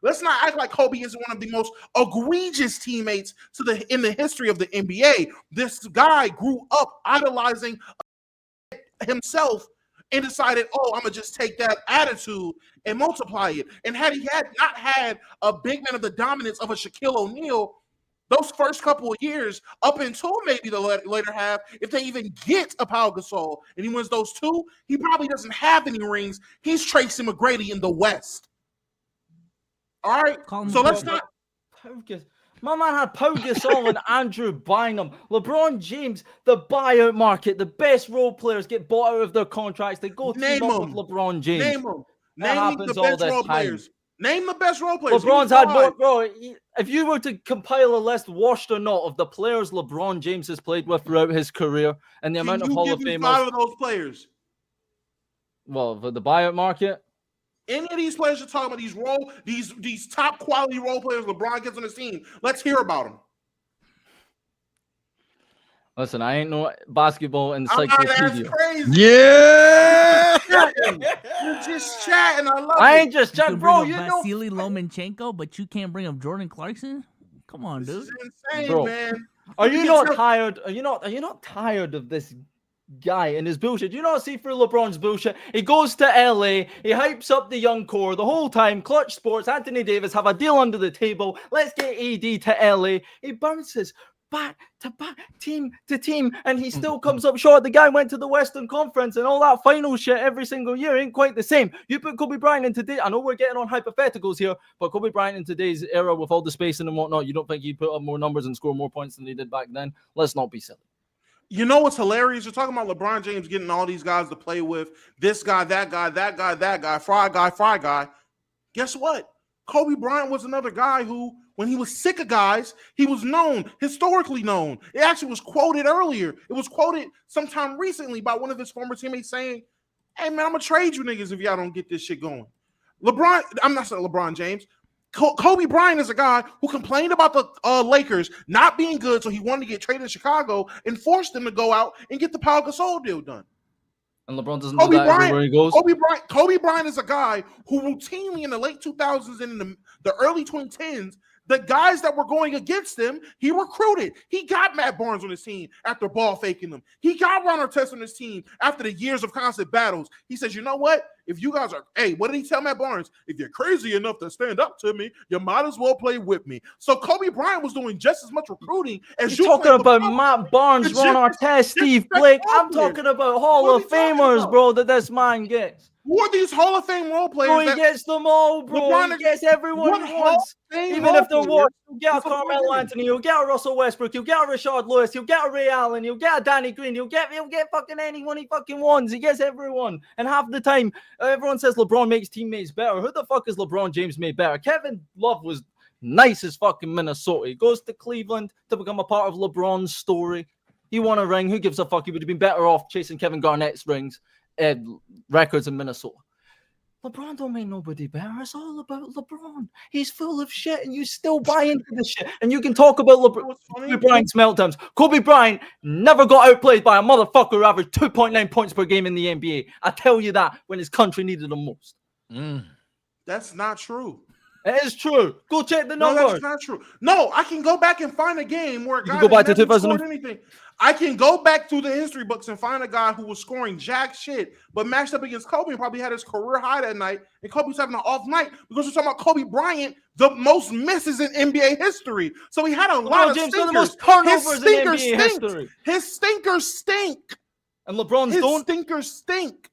Let's not act like Kobe is one of the most egregious teammates in the history of the NBA. This guy grew up idolizing himself and decided, oh, I'm gonna just take that attitude and multiply it. And had he had not had a big man of the dominance of a Shaquille O'Neal, those first couple of years, up until maybe the later half, if they even get a Pau Gasol and he wins those two, he probably doesn't have any rings. He's Tracy McGrady in the West. All right, so let's not. My man had Pau Gasol and Andrew Bynum. LeBron James, the buyout market, the best role players get bought out of their contracts. They go team up with LeBron James. Name them. Name the best role players. Name the best role players. LeBron's had more, bro. If you were to compile a list, washed or not, of the players LeBron James has played with throughout his career and the amount of Hall of Famers. 5 of those players. Well, for the buyout market. Any of these players you're talking about, these top quality role players LeBron gets on his team, let's hear about them. Listen, I ain't no basketball encyclopedia. That's crazy. Yeah. You're just chatting. I love it. I ain't just chatting, bro. You know Vasily Lomachenko, but you can't bring up Jordan Clarkson? Come on, dude. This is insane, bro. Man. Are you not tired? Are you not tired of this guy and his bullshit? Do you not see through LeBron's bullshit? He goes to LA, he hypes up the young core the whole time. Clutch Sports, Anthony Davis have a deal under the table. Let's get AD to LA. He bounces back to back, team to team, and he still comes up short. The guy went to the Western Conference and all that final shit every single year ain't quite the same. You put Kobe Bryant in today, I know we're getting on hypotheticals here, but Kobe Bryant in today's era with all the spacing and whatnot, you don't think he'd put up more numbers and score more points than he did back then? Let's not be silly. You know what's hilarious? You're talking about LeBron James getting all these guys to play with, this guy, that guy, that guy, that guy, fry guy. Guess what? Kobe Bryant was another guy who, when he was sick of guys, he was known, historically known. It actually was quoted earlier. It was quoted sometime recently by one of his former teammates saying, hey, man, I'm going to trade you niggas if y'all don't get this shit going. I'm not saying LeBron James. Kobe Bryant is a guy who complained about the Lakers not being good, so he wanted to get traded to Chicago and forced them to go out and get the Pau Gasol deal done. And LeBron doesn't do that everywhere he goes. Kobe Bryant is a guy who routinely in the late 2000s and in the early 2010s, the guys that were going against him, he recruited. He got Matt Barnes on his team after ball faking them. He got Ron Artest on his team after the years of constant battles. He says, you know what? If you guys are, hey, what did he tell Matt Barnes? If you're crazy enough to stand up to me, you might as well play with me. So Kobe Bryant was doing just as much recruiting as you're talking about Matt Barnes, Ron Artest, Steve Blake. I'm talking about Hall of Famers, bro, that this man gets. Who are these Hall of Fame role players? Bro, he gets them all, bro. LeBron, he gets everyone he wants. Even if they're what, he'll get a Carmelo Anthony, he'll get a Russell Westbrook, he'll get a Rashard Lewis, he'll get a Ray Allen, he'll get a Danny Green, he'll get fucking anyone he fucking wants. He gets everyone. And half the time, everyone says LeBron makes teammates better. Who the fuck is LeBron James made better? Kevin Love was nice as fucking Minnesota. He goes to Cleveland to become a part of LeBron's story. He won a ring. Who gives a fuck? He would have been better off chasing Kevin Garnett's records in Minnesota. LeBron don't make nobody better. It's all about LeBron. He's full of shit, and you still buy into this shit. And you can talk about Kobe Bryant's meltdowns. Kobe Bryant never got outplayed by a motherfucker who averaged 2.9 points per game in the NBA. I tell you that when his country needed him most. That's not true. It is true. Go check the numbers. No, that's not true. No, I can go back and find a game where a guy go back to never scored anything. I can go back through the history books and find a guy who was scoring jack shit, but matched up against Kobe and probably had his career high that night, and Kobe's having an off night because we're talking about Kobe Bryant, the most misses in NBA history. So he had a lot of stinkers. The most turnovers in NBA history. His stinkers stink. And LeBron's don't. His stinkers stink.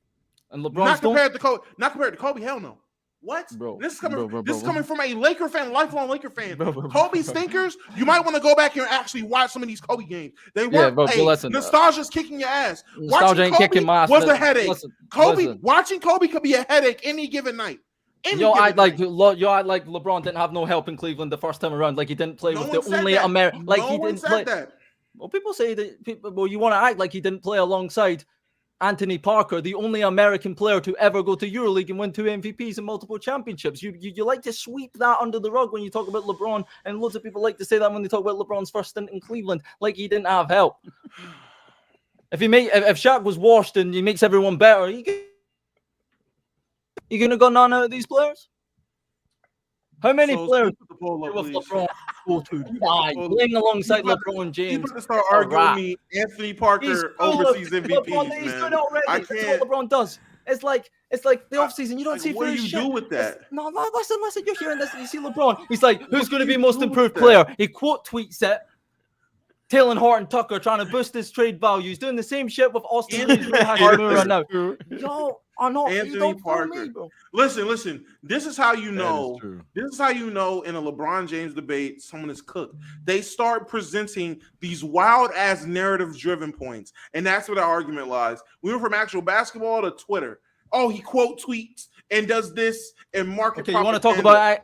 And LeBron's not compared to Kobe. Not compared to Kobe. Hell no. What? Bro, this is coming from a Laker fan, lifelong Laker fan. Kobe stinkers. You might want to go back here and actually watch some of these Kobe games. They weren't. Nostalgia's kicking your ass. Nostalgia ain't kicking my ass. Was a headache. Watching Kobe could be a headache any given night. Yo, act like LeBron didn't have no help in Cleveland the first time around. Like he didn't play with the only American. Like he didn't play. Well, people say that. Well, you want to act like he didn't play alongside Anthony Parker, the only American player to ever go to EuroLeague and win 2 MVPs and multiple championships. You like to sweep that under the rug when you talk about LeBron, and loads of people like to say that when they talk about LeBron's first stint in Cleveland, like he didn't have help. If Shaq was washed and he makes everyone better, you gonna go none out of these players? How many So, players put the poll up, with please. LeBron go to die playing alongside LeBron James? You about to start arguing with me, Anthony Parker, overseas MVPs, LeBron, man. he's doing it already. I That's can't. what LeBron does. It's like the offseason. You don't see what do free you shit. do with that? No, listen. You're hearing this. You see LeBron. He's like, who's going to be most do with improved that? player? He quote tweets it. Taylor Horton Tucker trying to boost his trade value. He's doing the same shit with Austin Reeves right now. Yo, are not Anthony Parker. Me, bro. Listen. This is how you know. True. This is how you know in a LeBron James debate, someone is cooked. They start presenting these wild ass narrative driven points, and that's where the argument lies. We went from actual basketball to Twitter. Oh, he quote tweets and does this and market. Okay, you want to talk about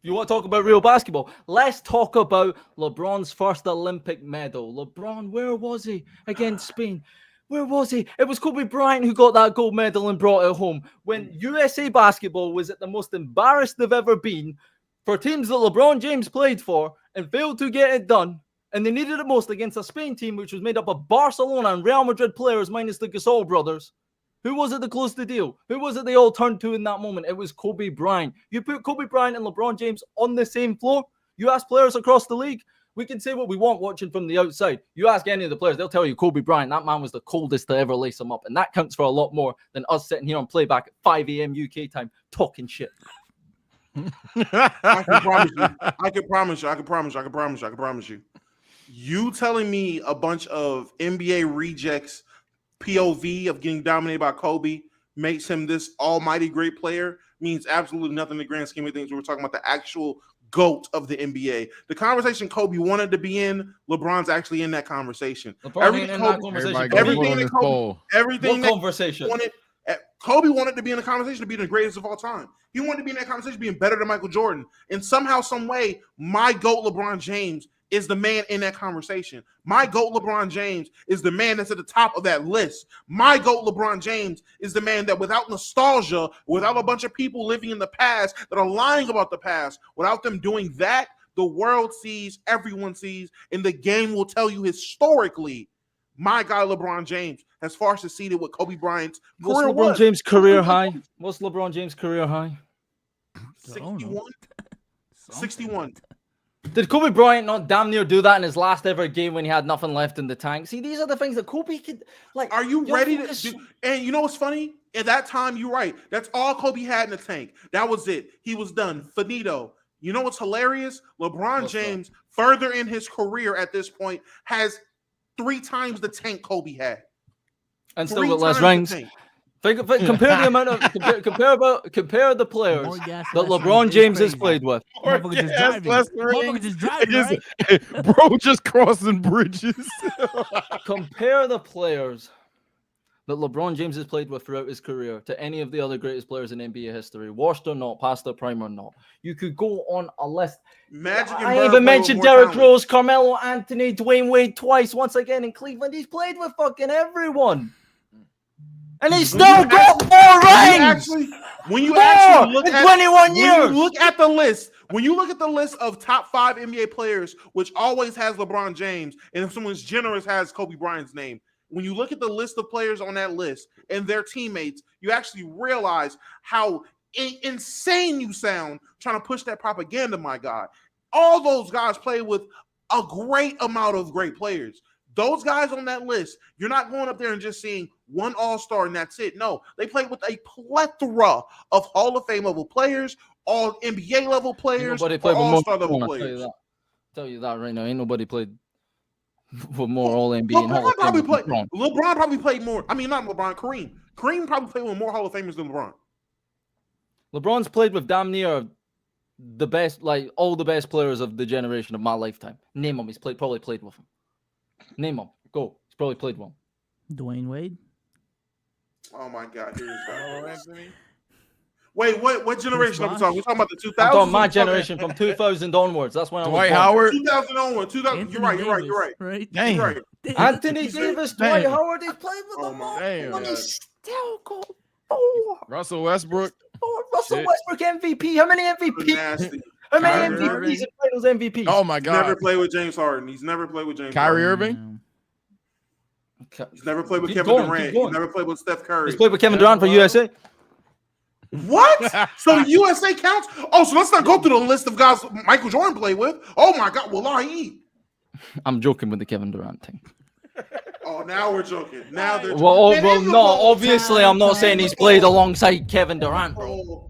you want to talk about real basketball? Let's talk about LeBron's first Olympic medal. LeBron, where was he against Spain? Where was he? It was Kobe Bryant who got that gold medal and brought it home. When USA basketball was at the most embarrassed they've ever been for teams that LeBron James played for and failed to get it done, and they needed it most against a Spain team which was made up of Barcelona and Real Madrid players minus the Gasol brothers. Who was it that closed the deal? Who was it they all turned to in that moment? It was Kobe Bryant. You put Kobe Bryant and LeBron James on the same floor, you ask players across the league, we can say what we want watching from the outside. You ask any of the players, they'll tell you Kobe Bryant, that man was the coldest to ever lace him up. And that counts for a lot more than us sitting here on playback at 5 a.m. UK time talking shit. I can promise you. You telling me a bunch of NBA rejects POV of getting dominated by Kobe makes him this almighty great player means absolutely nothing in the grand scheme of things. We're talking about the actual GOAT of the NBA. The conversation Kobe wanted to be in, LeBron's actually in that conversation. Everything Kobe wanted to be in the conversation to be the greatest of all time. He wanted to be in that conversation being better than Michael Jordan. And somehow, some way, my GOAT LeBron James is the man in that conversation. My GOAT LeBron James is the man that's at the top of that list. My GOAT LeBron James is the man that without nostalgia, without a bunch of people living in the past that are lying about the past, without them doing that, the world sees, everyone sees, and the game will tell you historically, my guy LeBron James has far succeeded with Kobe Bryant's What's career. LeBron James' career high? What's LeBron James' career high? 61. 61. Did Kobe Bryant not damn near do that in his last ever game when he had nothing left in the tank? See, these are the things that Kobe could like. Are you ready to do? And you know what's funny? At that time, you're right. That's all Kobe had in the tank. That was it. He was done. Finito. You know what's hilarious? LeBron James, further in his career at this point, has 3 times the tank Kobe had. And still with less rings. Compare the amount of compare the players that LeBron James has played with. Bro, just crossing bridges. Compare the players that LeBron James has played with throughout his career to any of the other greatest players in NBA history, washed or not, past their prime or not. You could go on a list. I even mentioned Derrick Rose, Carmelo Anthony, Dwayne Wade twice, once again in Cleveland. He's played with fucking everyone. And he still got 4 rings. When you actually look at 21 years. When you look at the list, when you look at the list of top 5 NBA players, which always has LeBron James, and if someone's generous has Kobe Bryant's name. When you look at the list of players on that list and their teammates, you actually realize how insane you sound trying to push that propaganda, my God. All those guys play with a great amount of great players. Those guys on that list, you're not going up there and just seeing one all-star and that's it. No, they play with a plethora of Hall of Fame level players, all NBA level players, all-star level players. Tell you that right now. Ain't nobody played for more All NBA and Hall of Fame. LeBron probably played more. I mean, not LeBron, Kareem. Kareem probably played with more Hall of Famers than LeBron. LeBron's played with damn near the best, like all the best players of the generation of my lifetime. Name them. He's probably played with them. Name them. Go. He's probably played one. Dwayne Wade. Oh my God! Anthony. Wait, what generation are we talking? We're talking about the 2000s. I'm talking my generation from 2000 onwards. That's when I was Dwight Howard. 2000 onward. 2000. You're right. Right. Dang. You're right. Anthony Davis, Dwight Howard. He's played with them all. And he still got 4. Russell Westbrook. Russell Westbrook MVP. How many MVPs? How many MVPs and Finals MVPs? Oh my God! Never played with James Harden. He's never played with James. Kyrie Harden. Irving. He's never played with Kevin Durant. He's never played with Steph Curry. He's played with Kevin Durant for USA. What? So USA counts? Oh, so let's not go through the list of guys Michael Jordan played with. Oh my God, wallahi. I'm joking with the Kevin Durant thing. Oh, now we're joking. Now they're Well, joking. no, obviously I'm not saying he's played alongside Kevin Durant, bro.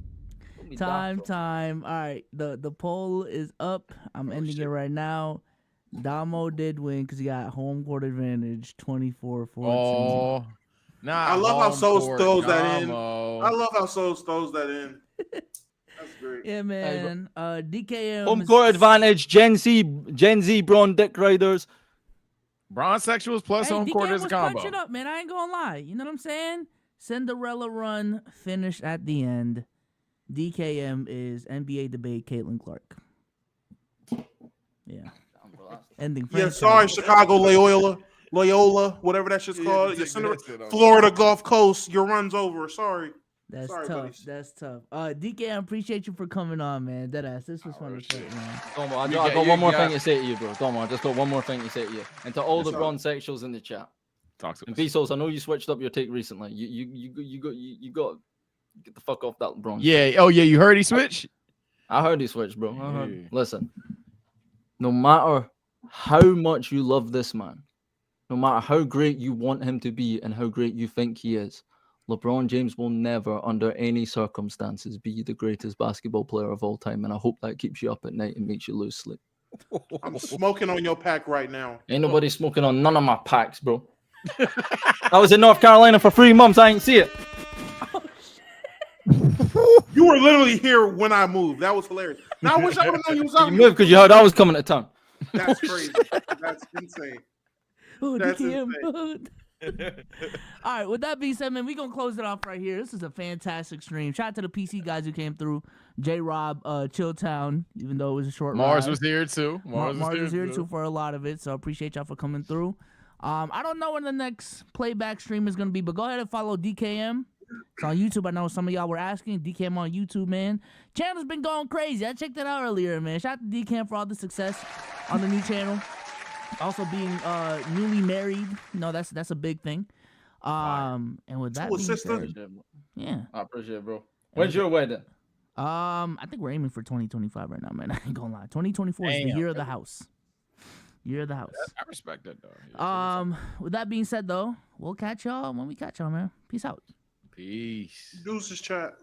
Time. All right, the poll is up. I'm ending it right now. Damo did win because he got home court advantage, 24-14. Oh, nah. I love how Sos throws that in. Damo. I love how Sos throws that in. That's great. Yeah, man. DKM. Home court advantage, Gen Z, Braun, Dick Riders. Bronze sexuals plus home court DKM is a was combo. punching up, man. I ain't gonna lie. You know what I'm saying? Cinderella run finished at the end. DKM is NBA debate Caitlin Clark. Yeah. Ending. Yeah, sorry, Chicago Loyola, whatever that shit's called. Florida Gulf Coast, your run's over. Sorry. That's Sorry, tough. buddies. That's tough. DK, I appreciate you for coming on, man. Deadass. This was fun as fuck, man. Domo, I got one more thing to say to you, bro. Domo, I just got one more thing to say to you. And to all the bronze sexuals in the chat. Talk to And us. Vsauce, I know you switched up your take recently. You got get the fuck off that bronze. Yeah. Oh, yeah. You heard he switched? I heard he switched, bro. I heard. Yeah. Listen, no matter how much you love this man, no matter how great you want him to be and how great you think he is, LeBron James will never, under any circumstances, be the greatest basketball player of all time. And I hope that keeps you up at night and makes you lose sleep. I'm smoking on your pack right now. Ain't nobody smoking on none of my packs, bro. I was in North Carolina for 3 months. I ain't see it. You were literally here when I moved. That was hilarious. Now I wish I would have known you was out. You moved because you heard I was coming to town. That's crazy. That's insane. Oh, That's DKM. insane. All right, with that being said, man, we're going to close it off right here. This is a fantastic stream. Shout out to the PC guys who came through. J-Rob, Chilltown, even though it was a short Mars ride. was here too. Mars was here too for a lot of it, so appreciate y'all for coming through. I don't know when the next playback stream is going to be, but go ahead and follow DKM. It's on YouTube. I know some of y'all were asking. DKM on YouTube, man. Channel's been going crazy. I checked it out earlier, man. Shout out to DKM for all the success on the new channel. Also being newly married, that's a big thing. And with that being said, yeah, I appreciate it, bro. When's your wedding? I think we're aiming for 2025 right now, man. I ain't gonna lie. 2024 is the year of the house. Year of the house. I respect that, though. With that being said, though, we'll catch y'all when we catch y'all, man. Peace out. Peace. Deuces chat.